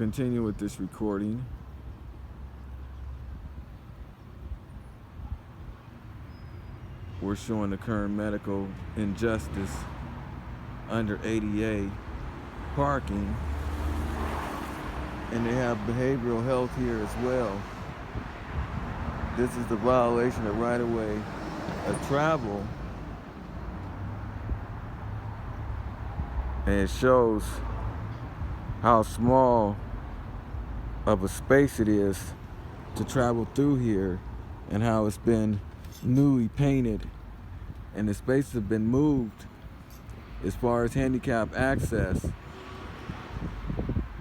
continue with this recording. We're showing the current medical injustice under ADA parking, and they have behavioral health here as well. This is the violation of right-of-way of travel, and it shows how small of a space it is to travel through here, and how it's been newly painted, and the spaces have been moved as far as handicap access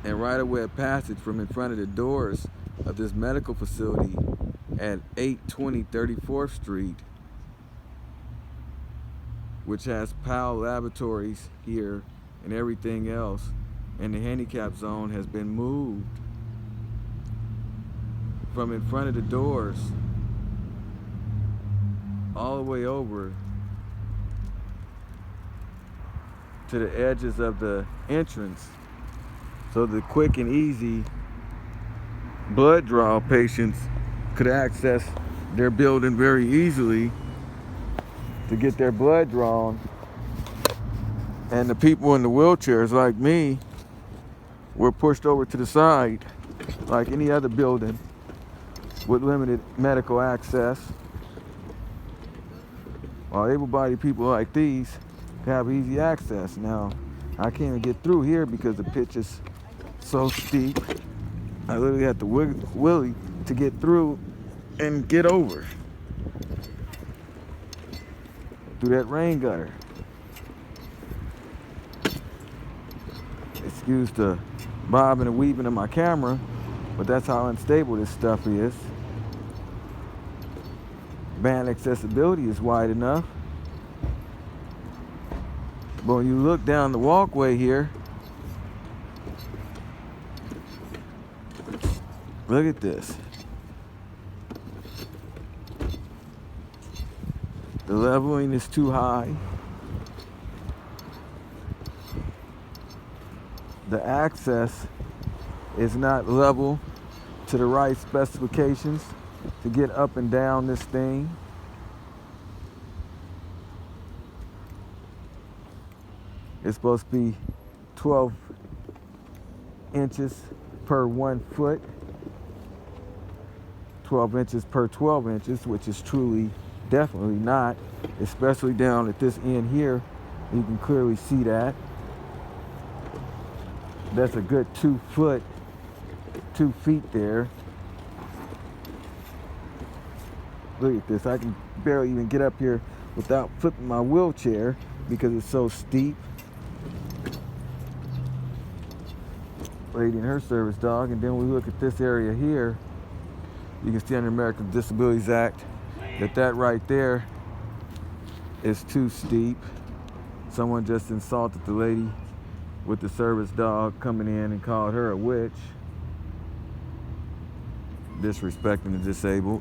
and right-of-way of passage from in front of the doors of this medical facility at 820 34th Street, which has Powell Laboratories here and everything else, and the handicap zone has been moved from in front of the doors all the way over to the edges of the entrance, so the quick and easy blood draw patients could access their building very easily to get their blood drawn. And the people in the wheelchairs like me were pushed over to the side like any other building with limited medical access, while able-bodied people like these have easy access. Now, I can't even get through here because the pitch is so steep. I literally have to wheelie to get through and get over through that rain gutter. Excuse the bobbing and weaving of my camera, but that's how unstable this stuff is. Band accessibility is wide enough, but when you look down the walkway here, look at this. The leveling is too high. The access is not level to the right specifications to get up and down this thing. It's supposed to be 12 inches per 1 foot, 12 inches per 12 inches, which is truly definitely not, especially down at this end here. You can clearly see that. That's a good 2 feet there. Look at this. I can barely even get up here without flipping my wheelchair because it's so steep. Lady and her service dog. And then we look at this area here. You can see under Americans with Disabilities Act that right there is too steep. Someone just insulted the lady with the service dog coming in and called her a witch, disrespecting the disabled.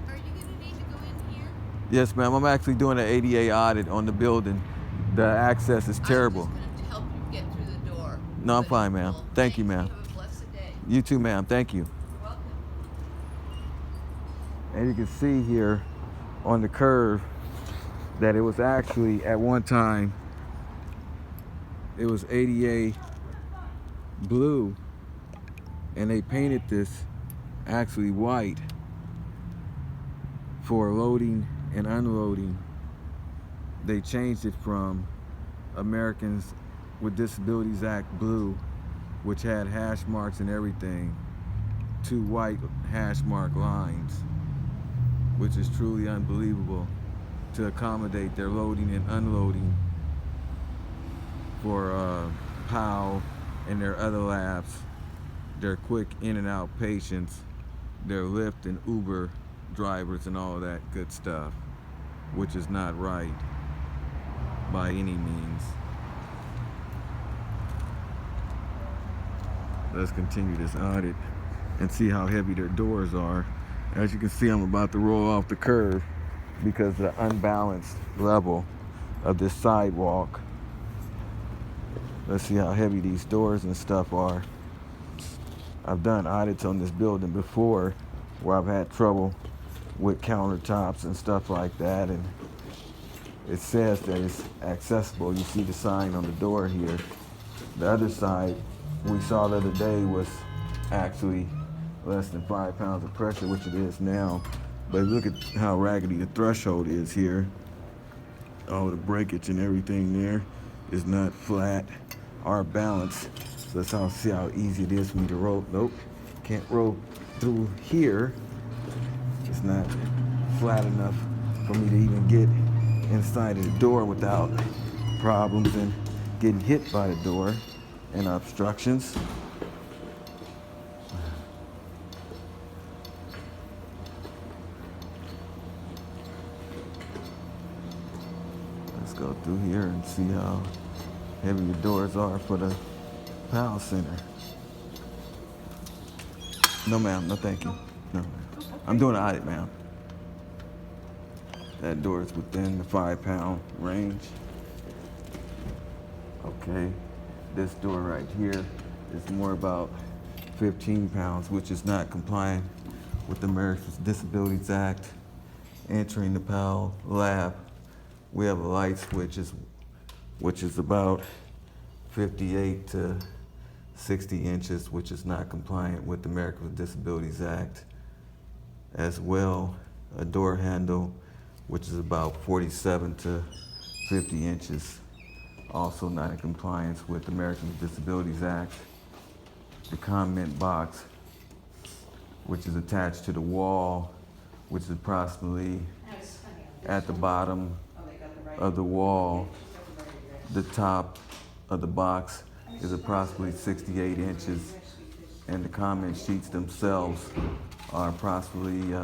Are you going to need to go in here? Yes, ma'am. I'm actually doing an ADA audit on the building. The access is terrible. I'm just going to help you get through the door. No, I'm fine, ma'am. Thank you, ma'am. Have a blessed day. You too, ma'am. Thank you. You're welcome. And you can see here on the curve that it was actually at one time, it was ADA blue, and they painted this actually white for loading and unloading. They changed it from Americans with Disabilities Act blue, which had hash marks and everything, to white hash mark lines, which is truly unbelievable, to accommodate their loading and unloading for Powell and their other labs, their quick in and out patients, their Lyft and Uber drivers and all of that good stuff, which is not right by any means. Let's continue this audit and see how heavy their doors are. As you can see, I'm about to roll off the curb because of the unbalanced level of this sidewalk. Let's see how heavy these doors and stuff are. I've done audits on this building before where I've had trouble with countertops and stuff like that, and it says that it's accessible. You see the sign on the door here. The other side we saw the other day was actually less than 5 pounds of pressure, which it is now. But look at how raggedy the threshold is here. All the breakage and everything there is not flat or balanced. So that's how, see how easy it is for me to roll. Nope, can't roll through here. It's not flat enough for me to even get inside of the door without problems and getting hit by the door and obstructions. Let's go through here and see how heavy the doors are for the PAL Center. No, ma'am. No, thank you. No, ma'am. I'm doing an audit, ma'am. That door is within the 5 pound range. Okay. This door right here is more about 15 pounds, which is not compliant with the Americans with Disabilities Act. Entering the PAL lab, we have a light switch, which is about 58 to 60 inches, which is not compliant with the Americans with Disabilities Act. As well, a door handle, which is about 47 to 50 inches, also not in compliance with the Americans with Disabilities Act. The comment box, which is attached to the wall, which is approximately at the bottom of the wall. The top of the box is approximately 68 inches, and the comment sheets themselves are approximately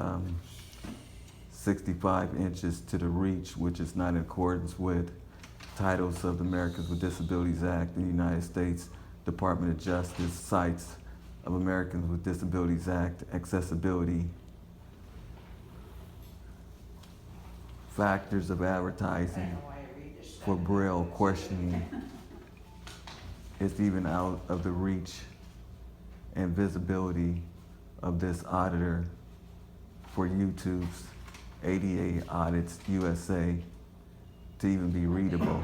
65 inches to the reach, which is not in accordance with titles of the Americans with Disabilities Act in the United States Department of Justice cites of Americans with Disabilities Act accessibility. Factors of advertising for Braille questioning is even out of the reach and visibility of this auditor for YouTube's ADA Audits USA to even be readable.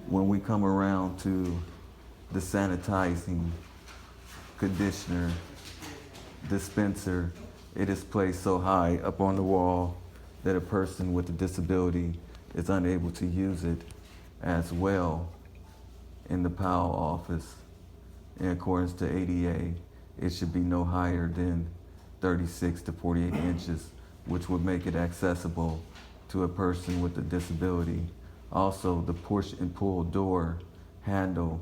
When we come around to the sanitizing conditioner dispenser, it is placed so high up on the wall that a person with a disability is unable to use it as well. In the PAL office, in accordance to ADA, it should be no higher than 36 to 48 inches, which would make it accessible to a person with a disability. Also, the push and pull door handle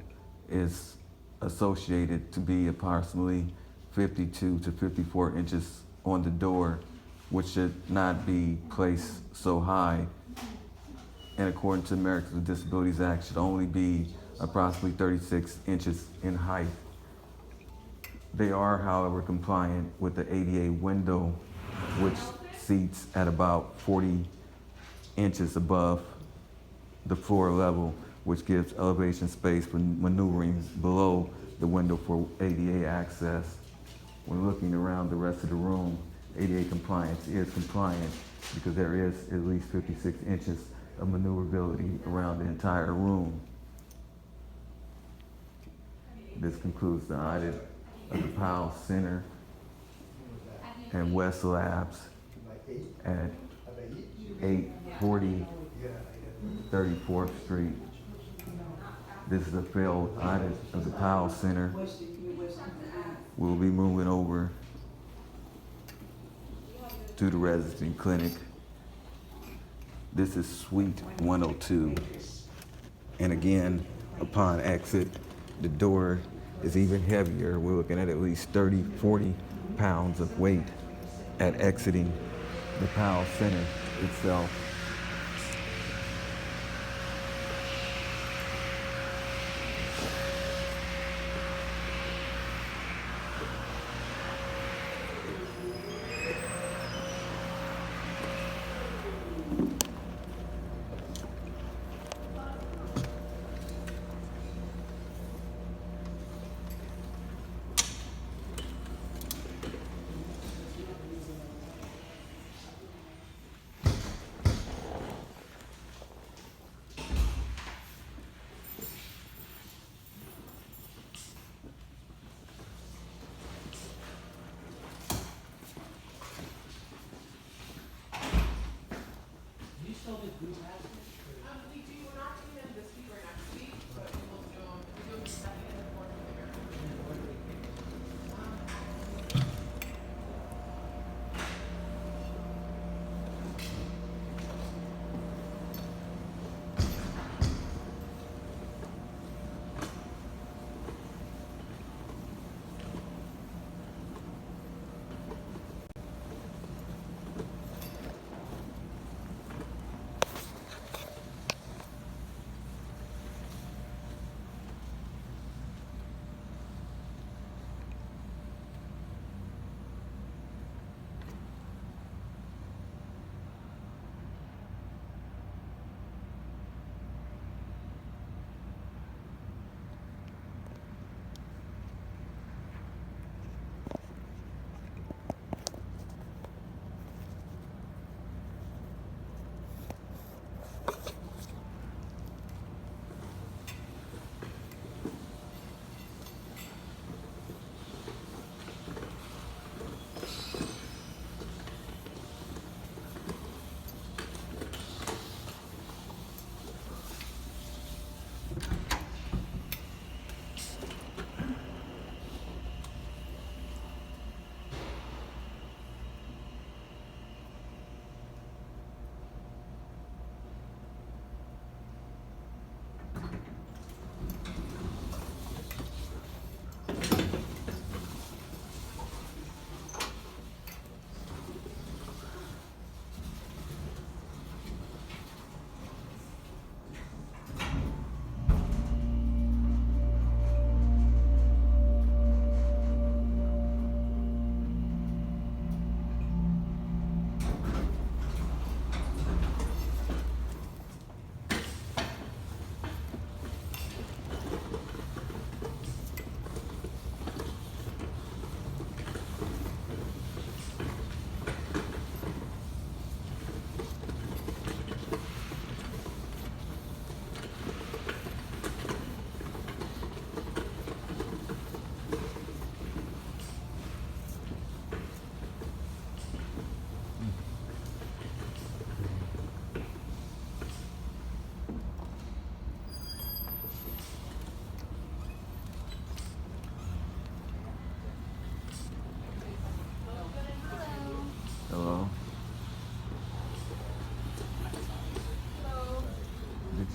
is associated to be approximately 52 to 54 inches on the door, which should not be placed so high. And according to the Americans with Disabilities Act, should only be approximately 36 inches in height. They are, however, compliant with the ADA window, which seats at about 40 inches above the floor level, which gives elevation space for maneuvering below the window for ADA access. When looking around the rest of the room, ADA compliance is compliant because there is at least 56 inches of maneuverability around the entire room. This concludes the audit of the PAL Center and West Labs at 840 34th Street. This is a failed audit of the PAL Center. We'll be moving over to the residency clinic. This is Suite 102. And again, upon exit, the door is even heavier. We're looking at least 30, 40 pounds of weight at exiting the PAL Center itself.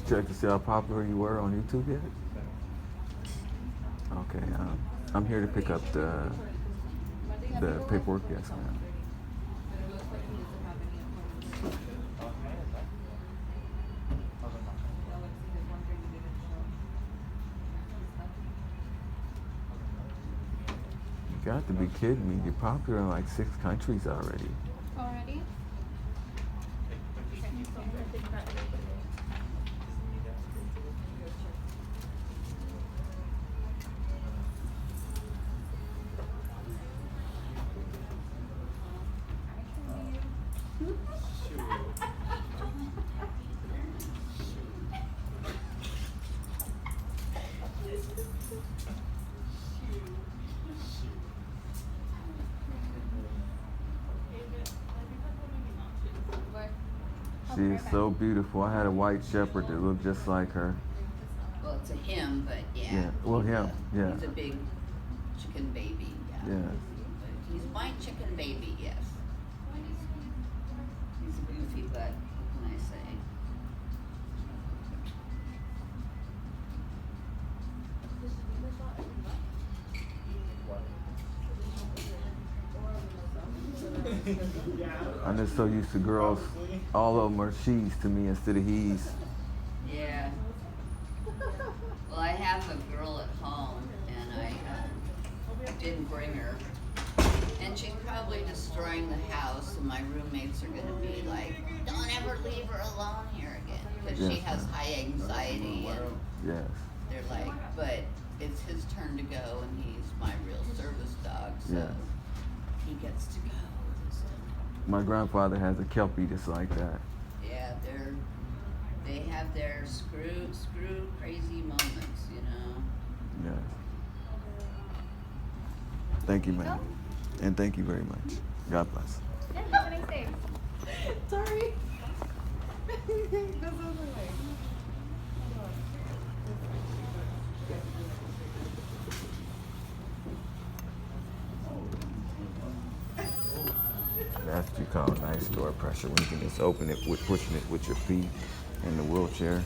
Check to see how popular you were on YouTube yet? Okay, I'm here to pick up the paperwork. Yes, ma'am. You got to be kidding me. You're popular in like 6 countries already. Already? She is so beautiful. I had a white shepherd that looked just like her. Well, it's a him, but yeah. Yeah, well, him, yeah. He's a big chicken baby, yeah. Yeah. But he's my chicken baby, yes. He's a goofy, but what can I say? I'm just so used to girls. All of them are she's to me instead of he's. Yeah. Well, I have a girl at home, and I didn't bring her. And she's probably destroying the house, and my roommates are going to be like, don't ever leave her alone here again. Because she Yes, has ma'am. high anxiety, and Yes. they're like, but it's his turn to go, and he's my real service dog, so Yes. he gets to go. My grandfather has a Kelpie just like that. Yeah, they have their screw crazy moments, you know. Yes. Thank you, ma'am. And thank you very much. God bless. Yeah, have a nice day. Sorry. This other way. That's what you call nice door pressure when you can just open it with pushing it with your feet in the wheelchair.